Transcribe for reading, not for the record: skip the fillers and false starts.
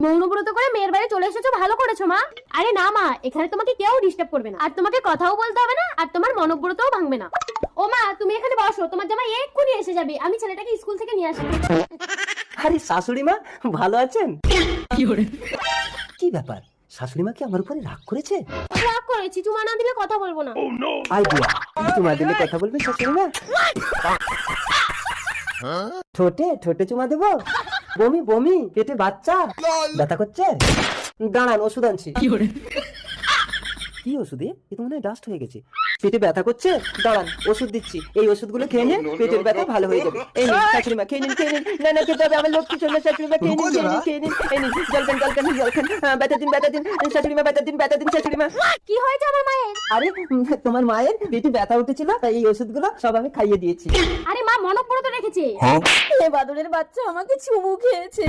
মৌনব্রত করে মেয়ের বাড়ি চলে এসেছো, ভালো করেছো মা। আরে না মা, এখানে তোমাকে কেউ ডিস্টার্ব করবে না, আর তোমাকে কথাও বলতে হবে না, আর তোমার মনব্রতও ভাঙবে না। ও মা, তুমি এখানে বসো, তোমার জামাই এক্ষুনি এসে যাবে, আমি ছেলেটাকে স্কুল থেকে নিয়ে আসি। আরে শাশুড়ি মা ভালো আছেন? কি ব্যাপার, শাশুড়ি মা কি আমার উপরে রাগ করেছে? রাগ করেছি, চুমা না দিলে কথা বলবো না। আইডিয়া, চুমা দিলে কথা বলবে শাশুড়ি মা? ঠোঁটে ঠোঁটে চুমা দেবো? বমি বমি, পেটে বাচ্চা, ব্যথা করছে? দাঁড়ান ওষুধ আনছি। কি ওষুধে? এ তো মনে হয় ডাস্ট হয়ে গেছে। পেটে ব্যথা করছে, দাঁড়ান ওষুধ দিচ্ছি, এই ওষুধগুলো খেয়ে নিন, পেটের ব্যথা ভালো হয়ে যাবে। এই নিন শাশুড়ি মা, খেয়ে নিন খেয়ে নিন। না না খেতে হবে, আমার লক্ষ্মী চলে শাশুড়ি মা, খেয়ে নিন খেয়ে নিন খেয়ে নিন। এই নিন জল খান জল খান জল খান। ব্যথা দিন ব্যথা দিন শাশুড়ি মা, ব্যথা দিন ব্যথা দিন শাশুড়ি মা। কি হয়েছে আমার মায়ের? আরে তোমার মায়ের পেটে ব্যথা উঠেছিল, তাই এই ওষুধগুলো সব আমি খাইয়ে দিয়েছি। আরে মা মনব্রত রেখেছে। এ বাদুড়ের বাচ্চা আমাকে চুমু খেয়েছে।